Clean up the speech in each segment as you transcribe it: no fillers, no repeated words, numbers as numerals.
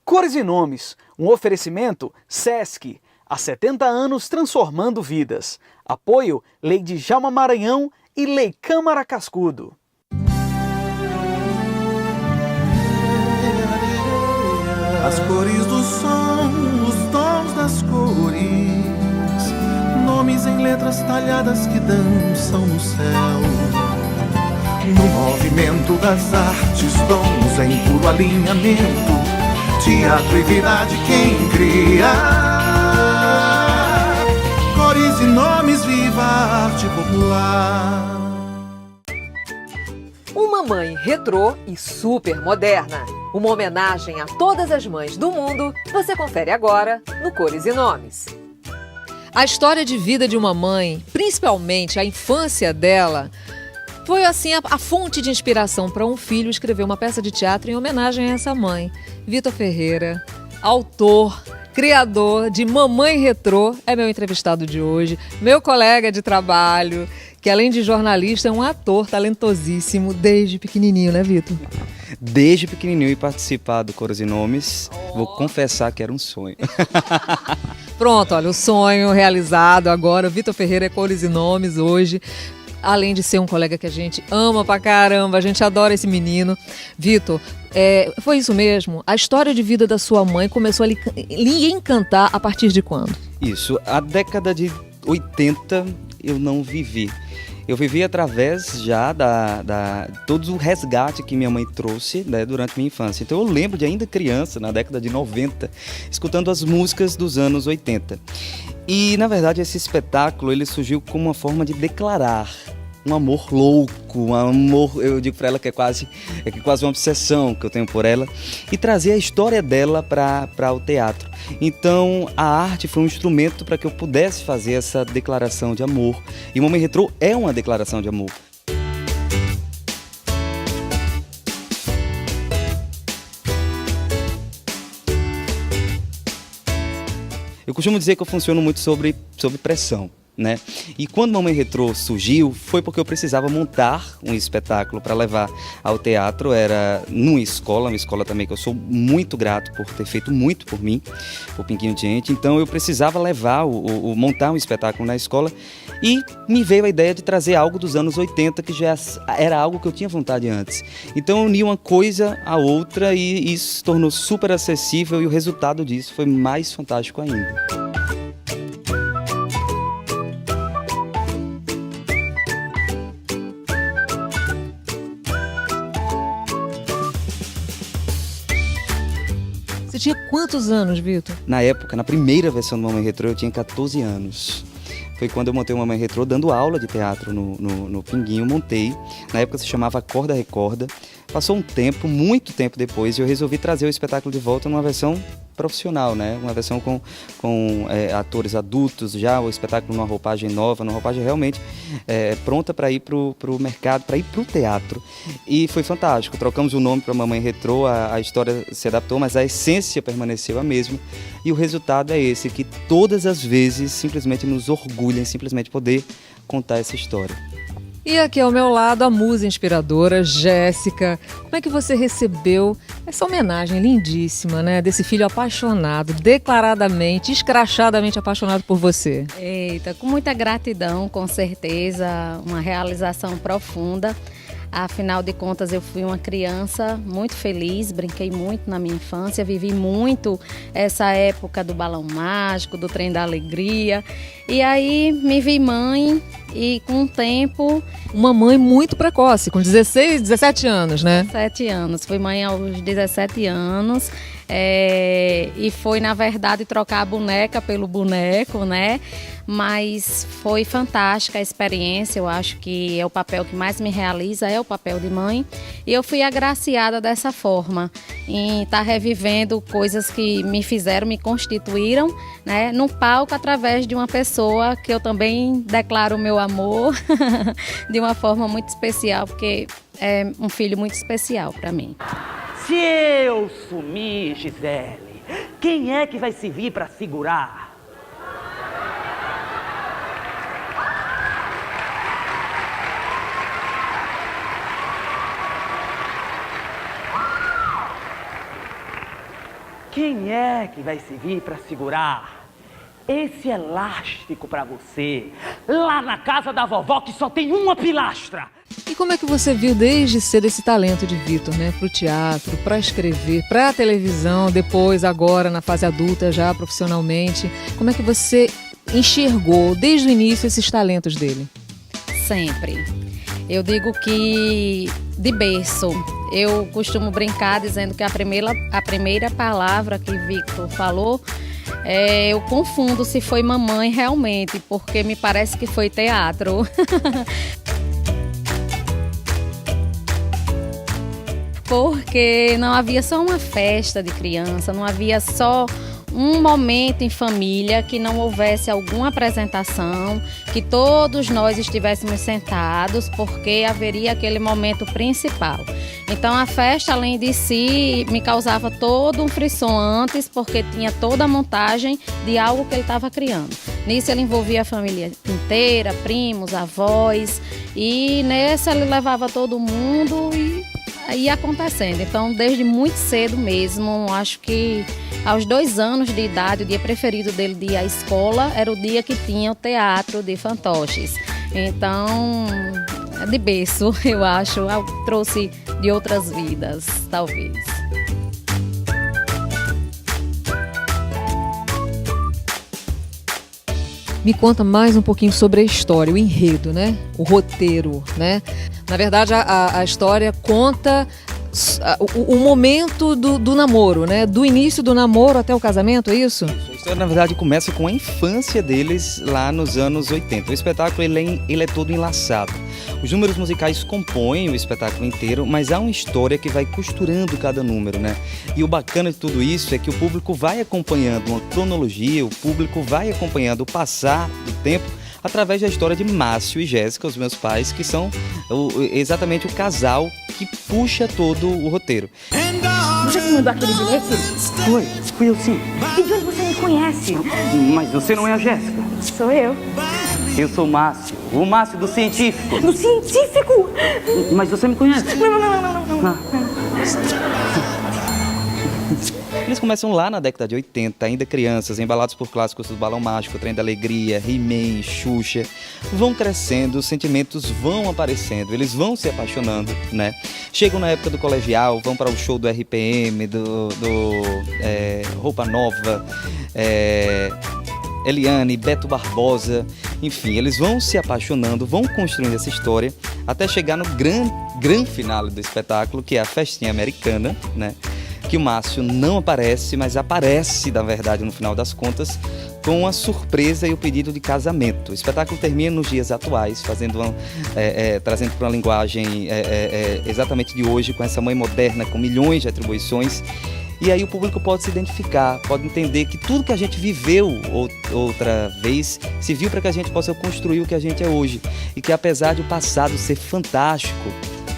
Cores e Nomes, um oferecimento Sesc, há 70 anos transformando vidas. Apoio Lei Djalma Maranhão e Lei Câmara Cascudo. As cores do som, os tons das cores, nomes em letras talhadas que dançam no céu. No movimento das artes, dons em puro alinhamento, teatro e vida de quem cria. Cores e nomes, viva a arte popular. Uma mãe retrô e super moderna. Uma homenagem a todas as mães do mundo, você confere agora no Cores e Nomes. A história de vida de uma mãe, principalmente a infância dela, foi assim a fonte de inspiração para um filho escrever uma peça de teatro em homenagem a essa mãe. Vitor Ferreira, autor, criador de Mamãe Retrô, é meu entrevistado de hoje, meu colega de trabalho, que além de jornalista é um ator talentosíssimo desde pequenininho, né, Vitor? Desde pequenininho e participar do Cores e Nomes, vou confessar que era um sonho. Pronto, olha, o sonho realizado agora. O Vitor Ferreira é Cores e Nomes hoje. Além de ser um colega que a gente ama pra caramba, a gente adora esse menino. Vitor, foi isso mesmo? A história de vida da sua mãe começou a lhe encantar a partir de quando? Isso, a década de 80 eu não vivi. Eu vivi através já todo o resgate que minha mãe trouxe, né, durante minha infância. Então eu lembro de ainda criança, na década de 90, escutando as músicas dos anos 80. E, na verdade, esse espetáculo ele surgiu como uma forma de declarar um amor louco, um amor, eu digo para ela que é quase uma obsessão que eu tenho por ela, e trazer a história dela para o teatro. Então, a arte foi um instrumento para que eu pudesse fazer essa declaração de amor. E o Mamãe Retrô é uma declaração de amor. Eu costumo dizer que eu funciono muito sobre pressão, né? E quando Mamãe Retrô surgiu, foi porque eu precisava montar um espetáculo para levar ao teatro. Era numa escola, uma escola também que eu sou muito grato por ter feito muito por mim, por Pinguinho Gente. Então eu precisava levar, montar um espetáculo na escola, e me veio a ideia de trazer algo dos anos 80, que já era algo que eu tinha vontade antes. Então eu uni uma coisa à outra e isso se tornou super acessível, e o resultado disso foi mais fantástico ainda. Você tinha quantos anos, Vitor? Na época, na primeira versão do Mamãe Retrô, eu tinha 14 anos. Foi quando eu montei o Mamãe Retrô, dando aula de teatro no Pinguinho, montei. Na época se chamava Acorda Recorda. Passou um tempo, muito tempo depois, e eu resolvi trazer o espetáculo de volta numa versão profissional, né? Uma versão com atores adultos já, o espetáculo numa roupagem nova, numa roupagem realmente pronta para ir pro mercado, para ir pro teatro. E foi fantástico. Trocamos o nome para Mamãe Retrô, a história se adaptou, mas a essência permaneceu a mesma. E o resultado é esse, que todas as vezes simplesmente nos orgulha em simplesmente poder contar essa história. E aqui ao meu lado a musa inspiradora, Jéssica. Como é que você recebeu essa homenagem lindíssima, né? Desse filho apaixonado, declaradamente, escrachadamente apaixonado por você. Eita, com muita gratidão, com certeza, uma realização profunda. Afinal de contas, eu fui uma criança muito feliz, brinquei muito na minha infância, vivi muito essa época do balão mágico, do trem da alegria. E aí me vi mãe e com o tempo... Uma mãe muito precoce, com 16, 17 anos, né? 17 anos, fui mãe aos 17 anos. E foi, na verdade, trocar a boneca pelo boneco, né? Mas foi fantástica a experiência. Eu acho que é o papel que mais me realiza, é o papel de mãe. E eu fui agraciada dessa forma, em estar revivendo coisas que me fizeram, me constituíram, né? No palco, através de uma pessoa que eu também declaro o meu amor de uma forma muito especial, porque é um filho muito especial para mim. Se eu sumir, Gisele, quem é que vai se vir para segurar? quem é que vai servir para segurar esse elástico para você lá na casa da vovó que só tem uma pilastra? E como é que você viu desde cedo esse talento de Vitor, né? Para o teatro, para escrever, para a televisão, depois, agora, na fase adulta, já profissionalmente. Como é que você enxergou desde o início esses talentos dele? Sempre. Eu digo que de berço. Eu costumo brincar dizendo que a primeira palavra que Vitor falou, eu confundo se foi mamãe realmente, porque me parece que foi teatro. Porque não havia só uma festa de criança, não havia só um momento em família que não houvesse alguma apresentação, que todos nós estivéssemos sentados, porque haveria aquele momento principal. Então a festa, além de si, me causava todo um frisson antes, porque tinha toda a montagem de algo que ele estava criando. Nisso ele envolvia a família inteira, primos, avós, e nessa ele levava todo mundo e ia acontecendo. Então, desde muito cedo mesmo, acho que aos 2 anos de idade, o dia preferido dele de ir à escola era o dia que tinha o teatro de fantoches. Então, de berço, eu acho, eu trouxe de outras vidas, talvez. Me conta mais um pouquinho sobre a história, o enredo, né? O roteiro, né? Na verdade, a história conta o momento do namoro, né? Do início do namoro até o casamento, é isso? A história, na verdade, começa com a infância deles lá nos anos 80. O espetáculo ele é todo enlaçado. Os números musicais compõem o espetáculo inteiro, mas há uma história que vai costurando cada número, né? E o bacana de tudo isso é que o público vai acompanhando uma cronologia, o público vai acompanhando o passar do tempo através da história de Márcio e Jéssica, os meus pais, que são exatamente o casal que puxa todo o roteiro. Você que mandou aquele bilhete? Fui eu sim. E de onde você me conhece? Mas você não é a Jéssica. Sou eu. Eu sou o Márcio do Científico. Do Científico? Mas você me conhece? Não. Eles começam lá na década de 80, ainda crianças, embalados por clássicos do Balão Mágico, Trem da Alegria, He-Man, Xuxa. Vão crescendo, os sentimentos vão aparecendo, eles vão se apaixonando, né? Chegam na época do colegial, vão para o show do RPM, Roupa Nova, Eliane, Beto Barbosa, enfim, eles vão se apaixonando, vão construindo essa história, até chegar no grande finale do espetáculo, que é a festinha americana, né? Que o Márcio não aparece, mas aparece, na verdade, no final das contas, com a surpresa e o pedido de casamento. O espetáculo termina nos dias atuais, trazendo para uma linguagem exatamente de hoje, com essa mãe moderna, com milhões de atribuições. E aí o público pode se identificar, pode entender que tudo que a gente viveu outra vez serviu para que a gente possa construir o que a gente é hoje. E que apesar de o passado ser fantástico,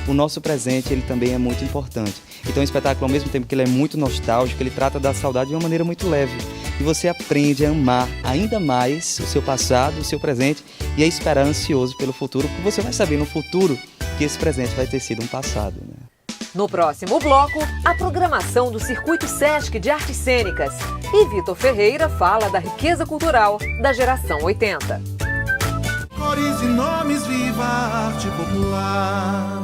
o nosso presente ele também é muito importante. Então o espetáculo, ao mesmo tempo que ele é muito nostálgico, ele trata da saudade de uma maneira muito leve. E você aprende a amar ainda mais o seu passado, o seu presente e a esperar ansioso pelo futuro, porque você vai saber no futuro que esse presente vai ter sido um passado, né? No próximo bloco, a programação do Circuito Sesc de Artes Cênicas. E Vitor Ferreira fala da riqueza cultural da geração 80. Cores e nomes, viva a arte popular.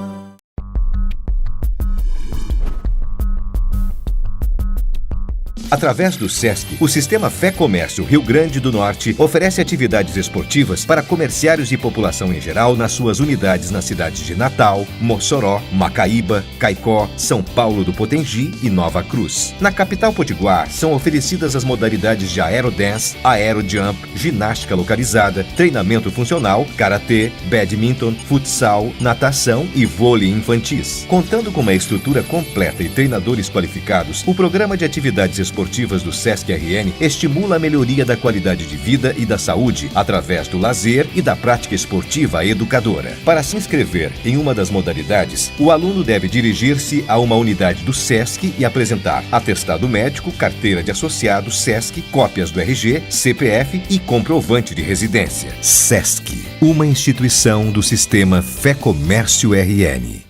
Através do SESC, o Sistema Fé Comércio Rio Grande do Norte oferece atividades esportivas para comerciários e população em geral nas suas unidades nas cidades de Natal, Mossoró, Macaíba, Caicó, São Paulo do Potengi e Nova Cruz. Na capital potiguar, são oferecidas as modalidades de aerodance, aerojump, ginástica localizada, treinamento funcional, karatê, badminton, futsal, natação e vôlei infantis. Contando com uma estrutura completa e treinadores qualificados, o programa de atividades esportivas do SESC-RN estimula a melhoria da qualidade de vida e da saúde através do lazer e da prática esportiva educadora. Para se inscrever em uma das modalidades, o aluno deve dirigir-se a uma unidade do SESC e apresentar atestado médico, carteira de associado SESC, cópias do RG, CPF e comprovante de residência. SESC, uma instituição do Sistema Fé Comércio RN.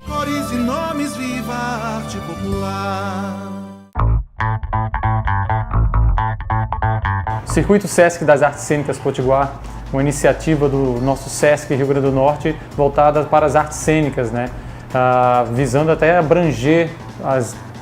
Cores e nomes, arte popular. Circuito Sesc das Artes Cênicas Potiguar, uma iniciativa do nosso Sesc Rio Grande do Norte voltada para as artes cênicas, né? Visando até abranger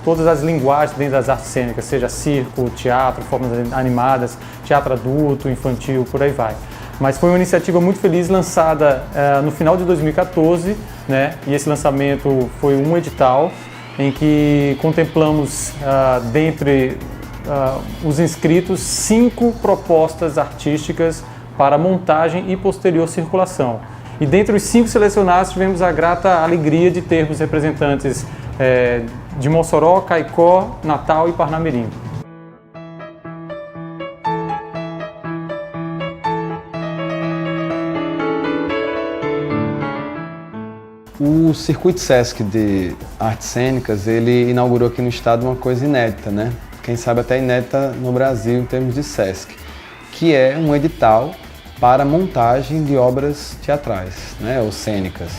todas as linguagens dentro das artes cênicas, seja circo, teatro, formas animadas, teatro adulto, infantil, por aí vai. Mas foi uma iniciativa muito feliz, lançada no final de 2014, né? E esse lançamento foi um edital em que contemplamos, dentre os inscritos, 5 propostas artísticas para montagem e posterior circulação. E dentre os 5 selecionados, tivemos a grata alegria de termos representantes de Mossoró, Caicó, Natal e Parnamirim. O Circuito Sesc de Artes Cênicas, ele inaugurou aqui no estado uma coisa inédita, né? Quem sabe até inédita no Brasil em termos de Sesc, que é um edital para montagem de obras teatrais, né, ou cênicas.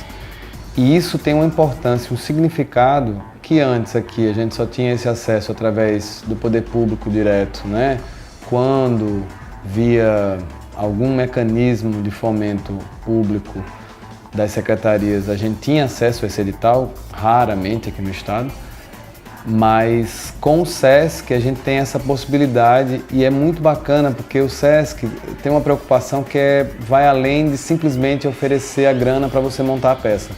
E isso tem uma importância, um significado que antes aqui a gente só tinha esse acesso através do poder público direto, né? Quando via algum mecanismo de fomento público das secretarias, a gente tinha acesso a esse edital, raramente aqui no estado, mas com o Sesc a gente tem essa possibilidade e é muito bacana porque o Sesc tem uma preocupação que vai além de simplesmente oferecer a grana para você montar a peça.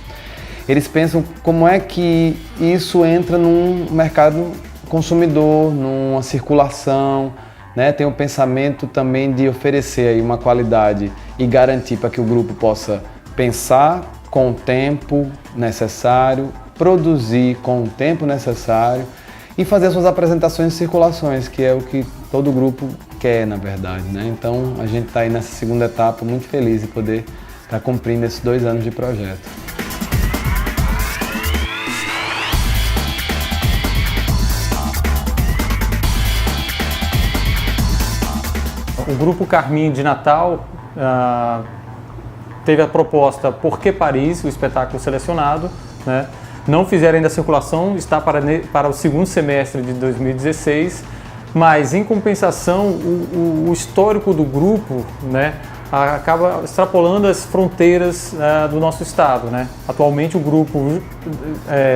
Eles pensam como é que isso entra num mercado consumidor, numa circulação, né? Tem o pensamento também de oferecer aí uma qualidade e garantir para que o grupo possa pensar com o tempo necessário, produzir com o tempo necessário e fazer suas apresentações e circulações, que é o que todo grupo quer, na verdade, né? Então a gente está aí nessa segunda etapa muito feliz de poder estar cumprindo esses 2 anos de projeto. O Grupo Carmim de Natal teve a proposta Por que Paris, o espetáculo selecionado, né? Não fizeram ainda a circulação, está para o segundo semestre de 2016, mas em compensação o histórico do grupo, né, acaba extrapolando as fronteiras do nosso estado, né? Atualmente o grupo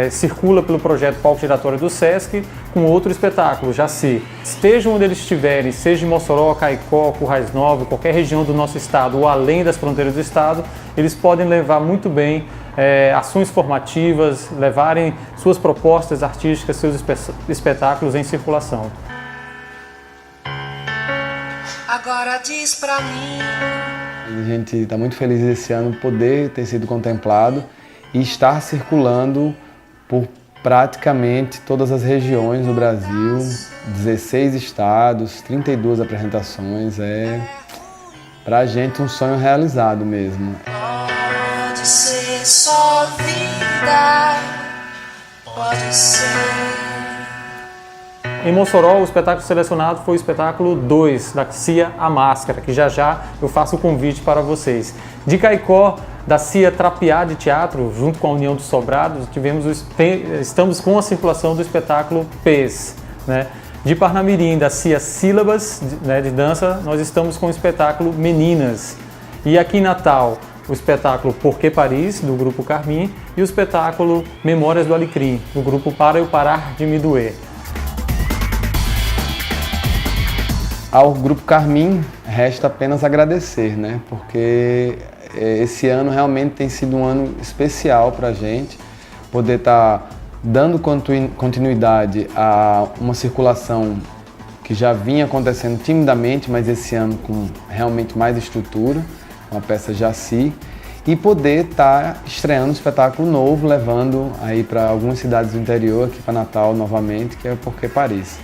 circula pelo projeto Palco Giratório do Sesc com outro espetáculo, Jaci. Estejam onde eles estiverem, seja em Mossoró, Caicó, Currais Novos, qualquer região do nosso estado ou além das fronteiras do estado, eles podem levar muito bem ações formativas, levarem suas propostas artísticas, seus espetáculos em circulação. Agora diz pra mim. A gente está muito feliz esse ano poder ter sido contemplado e estar circulando por praticamente todas as regiões do Brasil, 16 estados, 32 apresentações. É pra a gente um sonho realizado mesmo. Pode ser só vida, pode ser. Em Mossoró, o espetáculo selecionado foi o espetáculo 2, da CIA A Máscara, que já eu faço o convite para vocês. De Caicó, da CIA Trapiá de Teatro, junto com a União dos Sobrados, estamos com a circulação do espetáculo PES, né? De Parnamirim, da CIA Sílabas, né, de dança, nós estamos com o espetáculo Meninas. E aqui em Natal, o espetáculo Por que Paris, do Grupo Carmim, e o espetáculo Memórias do Alecrim, do Grupo Para Eu Parar de Me Doer. Ao Grupo Carmim, resta apenas agradecer, né? Porque esse ano realmente tem sido um ano especial para a gente, poder estar dando continuidade a uma circulação que já vinha acontecendo timidamente, mas esse ano com realmente mais estrutura, uma peça Jaci, e poder estar estreando um espetáculo novo, levando aí para algumas cidades do interior, aqui para Natal novamente, que é o Por que Paris.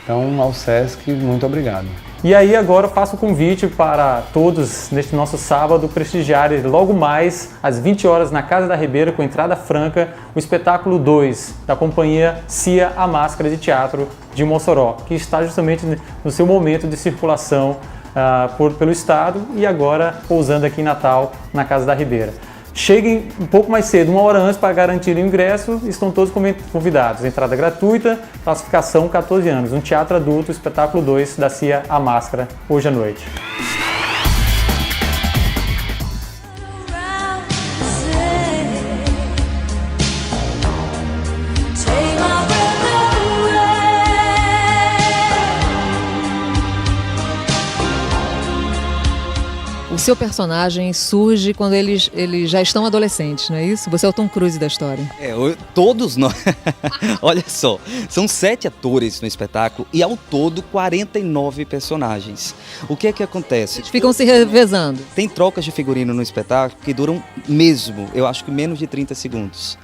Então, ao Sesc, muito obrigado. E aí agora eu faço o convite para todos, neste nosso sábado, prestigiarem logo mais, às 20 horas, na Casa da Ribeira, com entrada franca, o espetáculo 2, da companhia CIA A Máscara de Teatro de Mossoró, que está justamente no seu momento de circulação pelo estado e agora pousando aqui em Natal, na Casa da Ribeira. cheguem um pouco mais cedo, 1 hora antes, para garantir o ingresso. Estão todos convidados. Entrada gratuita, classificação 14 anos. Um teatro adulto, espetáculo 2 da CIA A Máscara, hoje à noite. O seu personagem surge quando eles já estão adolescentes, não é isso? Você é o Tom Cruise da história. Todos nós. Olha só, são 7 atores no espetáculo e ao todo 49 personagens. O que é que acontece? Eles ficam se revezando. Tem trocas de figurino no espetáculo que duram mesmo, eu acho que menos de 30 segundos.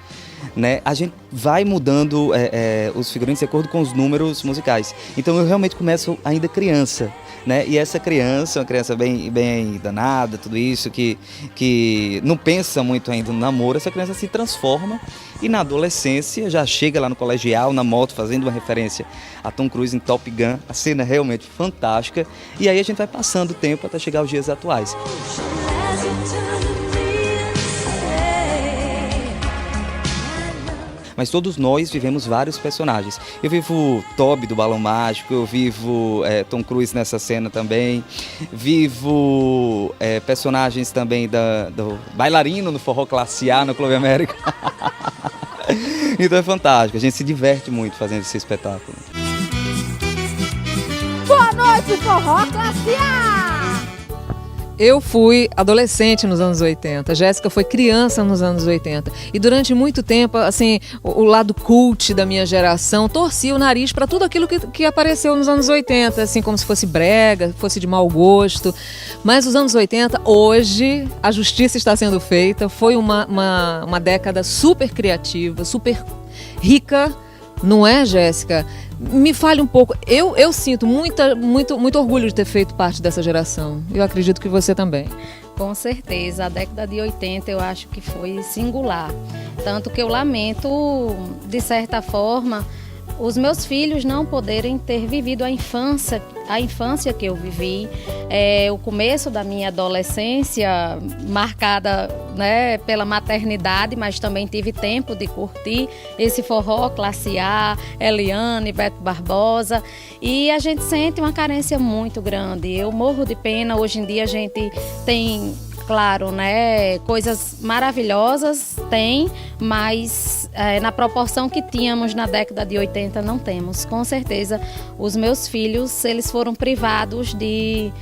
Né? A gente vai mudando os figurinos de acordo com os números musicais. Então eu realmente começo ainda criança. Né? E essa criança, uma criança bem danada, tudo isso, que não pensa muito ainda no namoro, essa criança se transforma e na adolescência já chega lá no colegial, na moto, fazendo uma referência a Tom Cruise em Top Gun. A cena é realmente fantástica e aí a gente vai passando o tempo até chegar aos dias atuais. Mas todos nós vivemos vários personagens. Eu vivo Toby do Balão Mágico, eu vivo Tom Cruise nessa cena também, vivo personagens também do bailarino no Forró Classe A no Clube América. Então é fantástico, a gente se diverte muito fazendo esse espetáculo. Boa noite, Forró Classe A! Eu fui adolescente nos anos 80, Jéssica foi criança nos anos 80 e durante muito tempo, assim, o lado cult da minha geração torcia o nariz para tudo aquilo que apareceu nos anos 80, assim, como se fosse brega, fosse de mau gosto, mas os anos 80, hoje, a justiça está sendo feita, foi uma década super criativa, super rica, não é, Jéssica? Me fale um pouco, eu sinto muito orgulho de ter feito parte dessa geração. Eu acredito que você também. Com certeza, a década de 80 eu acho que foi singular. Tanto que eu lamento, de certa forma, os meus filhos não poderem ter vivido a infância que eu vivi, o começo da minha adolescência marcada, né, pela maternidade, mas também tive tempo de curtir esse forró Classe A, Eliane, Beto Barbosa, e a gente sente uma carência muito grande. Eu morro de pena, hoje em dia a gente tem... Claro, né? Coisas maravilhosas tem, mas na proporção que tínhamos na década de 80 não temos. Com certeza, os meus filhos, eles foram privados de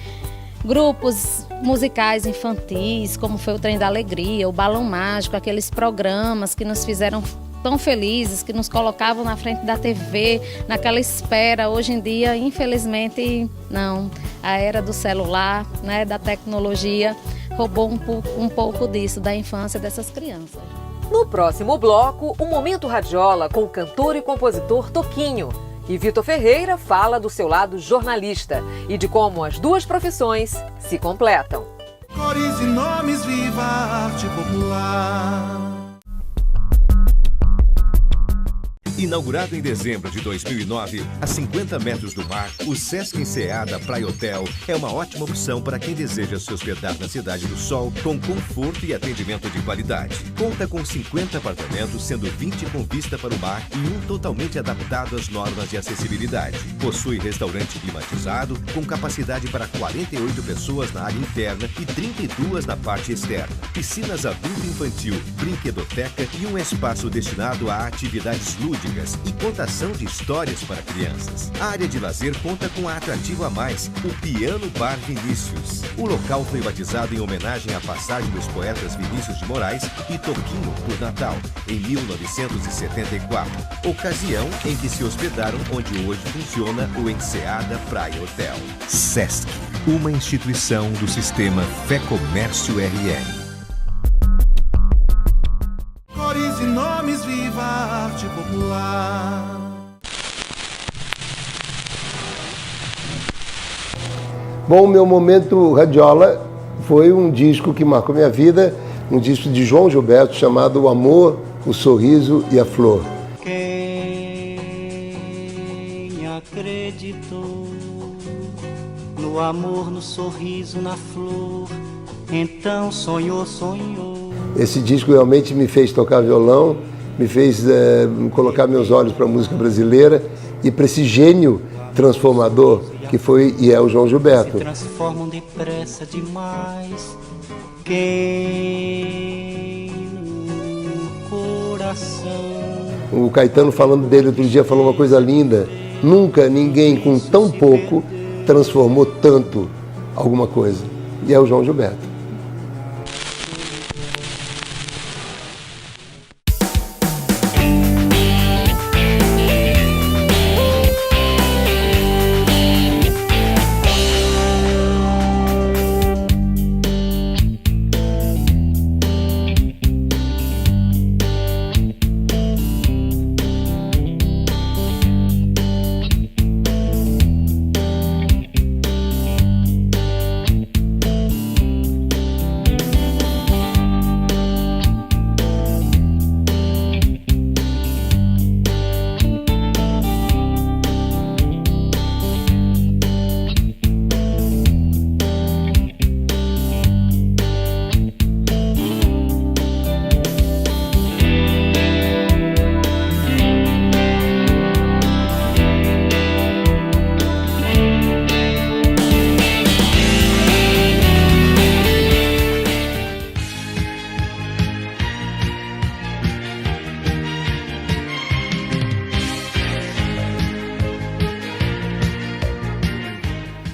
grupos musicais infantis, como foi o Trem da Alegria, o Balão Mágico, aqueles programas que nos fizeram tão felizes, que nos colocavam na frente da TV, naquela espera. Hoje em dia, infelizmente, não. A era do celular, né, da tecnologia, roubou um pouco disso, da infância dessas crianças. No próximo bloco, o Momento Radiola com o cantor e compositor Toquinho. E Vitor Ferreira fala do seu lado jornalista e de como as duas profissões se completam. Cores e nomes, viva a arte popular. Inaugurado em dezembro de 2009, a 50 metros do mar, o Sesc Enseada Praia Hotel é uma ótima opção para quem deseja se hospedar na Cidade do Sol com conforto e atendimento de qualidade. Conta com 50 apartamentos, sendo 20 com vista para o mar e um totalmente adaptado às normas de acessibilidade. Possui restaurante climatizado, com capacidade para 48 pessoas na área interna e 32 na parte externa. Piscinas adulto infantil, brinquedoteca e um espaço destinado a atividades lúdicas e contação de histórias para crianças. A área de lazer conta com a atrativo a mais, o Piano Bar Vinícius. O local foi batizado em homenagem à passagem dos poetas Vinícius de Moraes e Toquinho por Natal, em 1974, ocasião em que se hospedaram onde hoje funciona o Enseada Praia Hotel. Sesc, uma instituição do sistema Fé Comércio RN. Cores e nomes, viva a arte popular. Bom, o meu momento radiola foi um disco que marcou minha vida, um disco de João Gilberto chamado O Amor, o Sorriso e a Flor. Quem acreditou no amor, no sorriso, na flor, então sonhou, sonhou. Esse disco realmente me fez tocar violão, me fez colocar meus olhos para a música brasileira e para esse gênio transformador que foi e é o João Gilberto. Se transformam depressa demais, queimam o coração. O Caetano, falando dele outro dia, falou uma coisa linda. Nunca ninguém com tão pouco transformou tanto alguma coisa. E é o João Gilberto.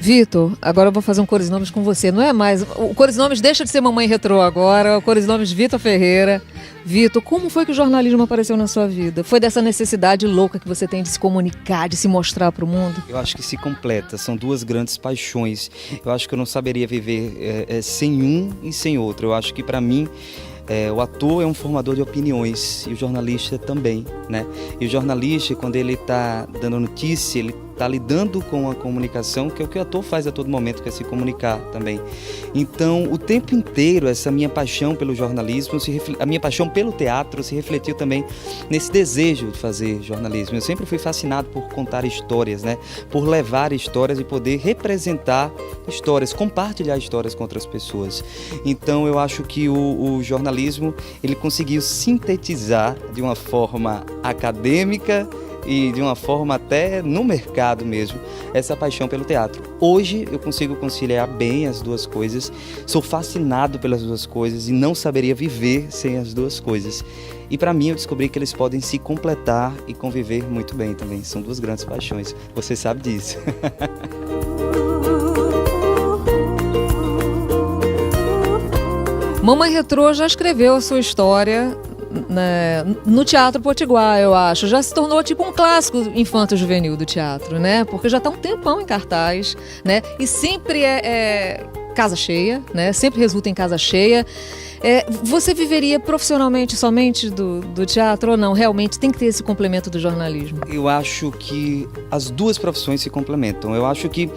Vitor, agora eu vou fazer um Cores Nomes com você. Não é mais... O Cores Nomes deixa de ser Mamãe Retrô agora. O Cores Nomes Vitor Ferreira. Vitor, como foi que o jornalismo apareceu na sua vida? Foi dessa necessidade louca que você tem de se comunicar, de se mostrar para o mundo? Eu acho que se completa. São duas grandes paixões. Eu acho que eu não saberia viver sem um e sem outro. Eu acho que para mim... o ator é um formador de opiniões e o jornalista também, né? E o jornalista, quando ele está dando notícia, ele está lidando com a comunicação, que é o que o ator faz a todo momento, que é se comunicar também. Então, o tempo inteiro, essa minha paixão pelo jornalismo, a minha paixão pelo teatro se refletiu também nesse desejo de fazer jornalismo. Eu sempre fui fascinado por contar histórias, né? Por levar histórias e poder representar histórias, compartilhar histórias com outras pessoas. Então, eu acho que o jornalismo, ele conseguiu sintetizar de uma forma acadêmica e de uma forma até no mercado mesmo, essa paixão pelo teatro. Hoje eu consigo conciliar bem as duas coisas, sou fascinado pelas duas coisas e não saberia viver sem as duas coisas. E para mim eu descobri que eles podem se completar e conviver muito bem também, são duas grandes paixões, você sabe disso. Mamãe Retrô já escreveu a sua história no Teatro Potiguar, eu acho. Já se tornou tipo um clássico infanto-juvenil do teatro, né? Porque já está um tempão em cartaz, né? E sempre é casa cheia, né? Sempre resulta em casa cheia. Você viveria profissionalmente somente do teatro ou não? Realmente tem que ter esse complemento do jornalismo? Eu acho que as duas profissões se complementam. Eu acho que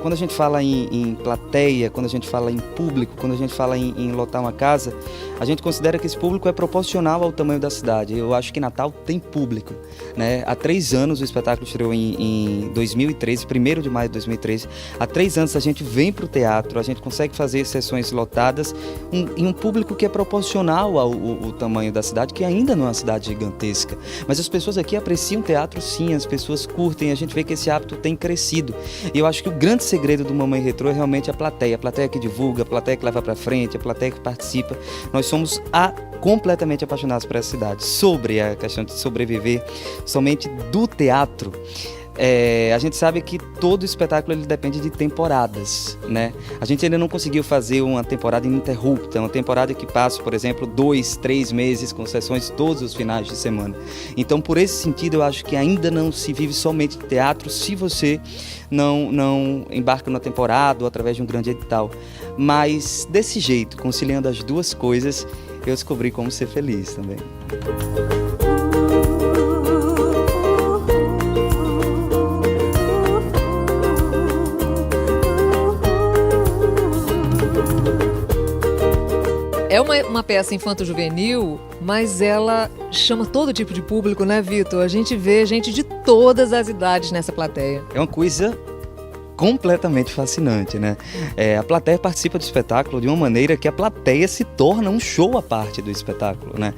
quando a gente fala em plateia, quando a gente fala em público, quando a gente fala em lotar uma casa, a gente considera que esse público é proporcional ao tamanho da cidade. Eu acho que Natal tem público, né? Há 3 anos o espetáculo estreou em 2013, 1º de maio de 2013. Há 3 anos a gente vem para o teatro, a gente consegue fazer sessões lotadas em um público que é proporcional ao tamanho da cidade, que ainda não é uma cidade gigantesca. Mas as pessoas aqui apreciam teatro sim, as pessoas curtem, a gente vê que esse hábito tem crescido. E eu acho que o grande segredo do Mamãe Retrô é realmente a plateia que divulga, a plateia que leva para frente, a plateia que participa. Nós somos completamente apaixonados por essa cidade. Sobre a questão de sobreviver somente do teatro, a gente sabe que todo espetáculo ele depende de temporadas, né? A gente ainda não conseguiu fazer uma temporada ininterrupta, uma temporada que passa, por exemplo, 2, 3 meses com sessões todos os finais de semana. Então, por esse sentido, eu acho que ainda não se vive somente de teatro se você não embarca numa temporada ou através de um grande edital. Mas desse jeito, conciliando as duas coisas, eu descobri como ser feliz também. É uma peça infanto-juvenil, mas ela chama todo tipo de público, né, Vitor? A gente vê gente de todas as idades nessa plateia. É uma coisa completamente fascinante, né? A plateia participa do espetáculo de uma maneira que a plateia se torna um show à parte do espetáculo, né?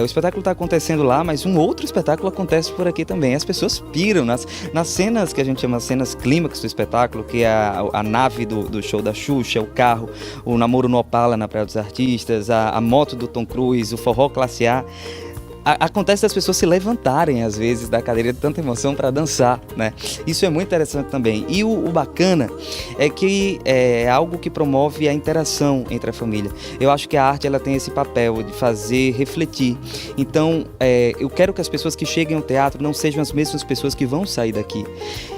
O espetáculo está acontecendo lá, mas um outro espetáculo acontece por aqui também. As pessoas piram nas cenas que a gente chama cenas clímax do espetáculo, que é a nave do show da Xuxa, o carro, o namoro no Opala na Praia dos Artistas, a moto do Tom Cruise, o forró classe A. Acontece das pessoas se levantarem, às vezes, da cadeira de tanta emoção para dançar, né? Isso é muito interessante também. E o bacana é que é algo que promove a interação entre a família. Eu acho que a arte ela tem esse papel de fazer refletir. Então, eu quero que as pessoas que cheguem ao teatro não sejam as mesmas pessoas que vão sair daqui.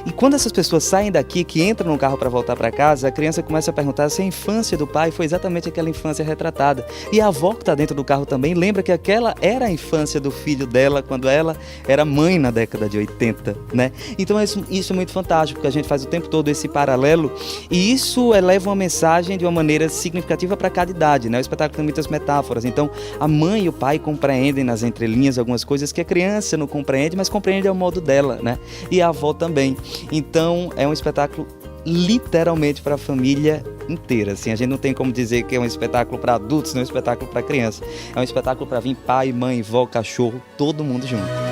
E quando essas pessoas saem daqui, que entram no carro para voltar para casa, a criança começa a perguntar se a infância do pai foi exatamente aquela infância retratada. E a avó que está dentro do carro também lembra que aquela era a infância do filho dela quando ela era mãe na década de 80, né? Então isso é muito fantástico, porque a gente faz o tempo todo esse paralelo e isso eleva uma mensagem de uma maneira significativa para cada idade, né? O espetáculo tem muitas metáforas, então a mãe e o pai compreendem nas entrelinhas algumas coisas que a criança não compreende, mas compreende ao modo dela, né? E a avó também. Então é um espetáculo literalmente para a família inteira, assim, a gente não tem como dizer que é um espetáculo para adultos, não é um espetáculo para criança, é um espetáculo para vir pai, mãe, vó, cachorro, todo mundo junto.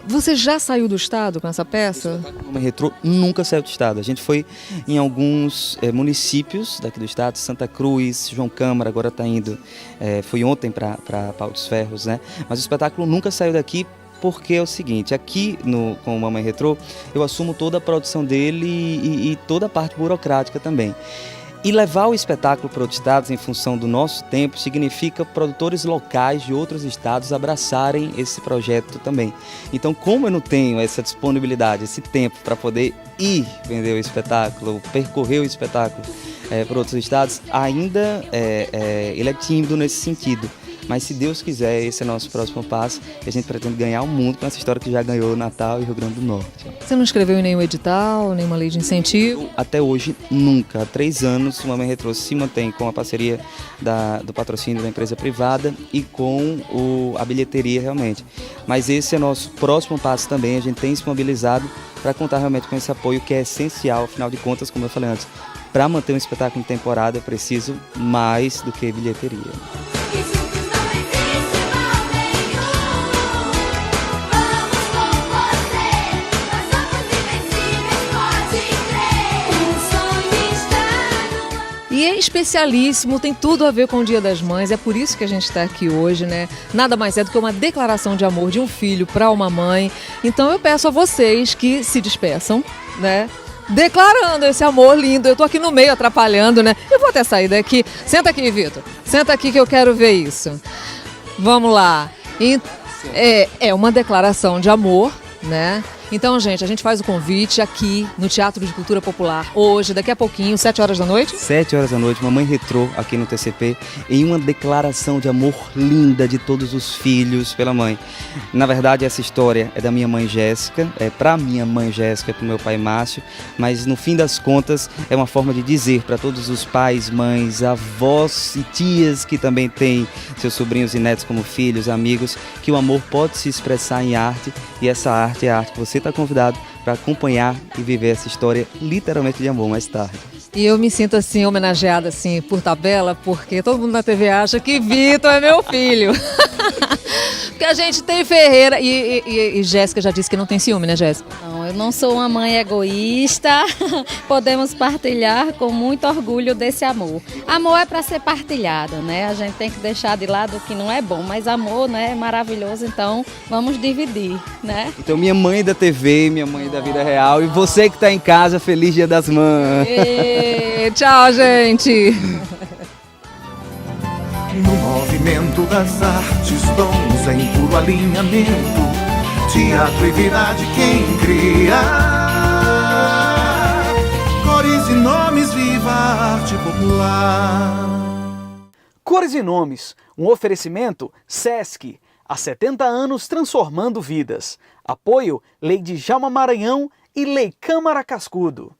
Você já saiu do estado com essa peça? O Mamãe Retrô nunca saiu do estado. A gente foi em alguns municípios daqui do estado, Santa Cruz, João Câmara, agora está indo, foi ontem para Pau dos Ferros, né? Mas o espetáculo nunca saiu daqui porque é o seguinte, aqui com o Mamãe Retrô eu assumo toda a produção dele e toda a parte burocrática também. E levar o espetáculo para outros estados em função do nosso tempo significa produtores locais de outros estados abraçarem esse projeto também. Então, como eu não tenho essa disponibilidade, esse tempo para poder ir vender o espetáculo, percorrer o espetáculo para outros estados, ainda ele é tímido nesse sentido. Mas se Deus quiser, esse é o nosso próximo passo e a gente pretende ganhar o mundo com essa história que já ganhou Natal e Rio Grande do Norte. Você não escreveu em nenhum edital, nenhuma lei de incentivo? Até hoje, nunca. Há 3 anos, o Mamãe Retrô se mantém com a parceria do patrocínio da empresa privada e com a bilheteria realmente. Mas esse é o nosso próximo passo também, a gente tem se mobilizado para contar realmente com esse apoio que é essencial, afinal de contas, como eu falei antes, para manter um espetáculo em temporada é preciso mais do que bilheteria. E é especialíssimo, tem tudo a ver com o Dia das Mães, é por isso que a gente está aqui hoje, né? Nada mais é do que uma declaração de amor de um filho para uma mãe. Então eu peço a vocês que se despeçam, né? Declarando esse amor lindo. Eu tô aqui no meio atrapalhando, né? Eu vou até sair daqui. Senta aqui, Vitor. Senta aqui que eu quero ver isso. Vamos lá. É uma declaração de amor, né? Então, gente, a gente faz o convite aqui no Teatro de Cultura Popular hoje, daqui a pouquinho, 7 horas da noite? 7 horas da noite, Mamãe Retrô aqui no TCP, em uma declaração de amor linda de todos os filhos pela mãe. Na verdade, essa história é da minha mãe Jéssica, é para minha mãe Jéssica, para o meu pai Márcio, mas no fim das contas é uma forma de dizer para todos os pais, mães, avós e tias que também têm seus sobrinhos e netos como filhos, amigos, que o amor pode se expressar em arte e essa arte é a arte que você está convidado para acompanhar e viver essa história literalmente de amor mais tarde. E eu me sinto assim, homenageada assim, por tabela, porque todo mundo na TV acha que Vitor é meu filho. Porque a gente tem Ferreira e Jéssica já disse que não tem ciúme, né, Jéssica? Não, eu não sou uma mãe egoísta. Podemos partilhar com muito orgulho desse amor. Amor é para ser partilhado, né? A gente tem que deixar de lado o que não é bom, mas amor, né, é maravilhoso, então vamos dividir, né? Então minha mãe da TV, minha mãe da vida real e você que está em casa, feliz Dia das Mães. Tchau, gente. No movimento das artes, dons em puro alinhamento, teatro e vida de quem cria. Cores e nomes, viva a arte popular. Cores e Nomes, um oferecimento SESC, há 70 anos transformando vidas. Apoio Lei de Djalma Maranhão e Lei Câmara Cascudo.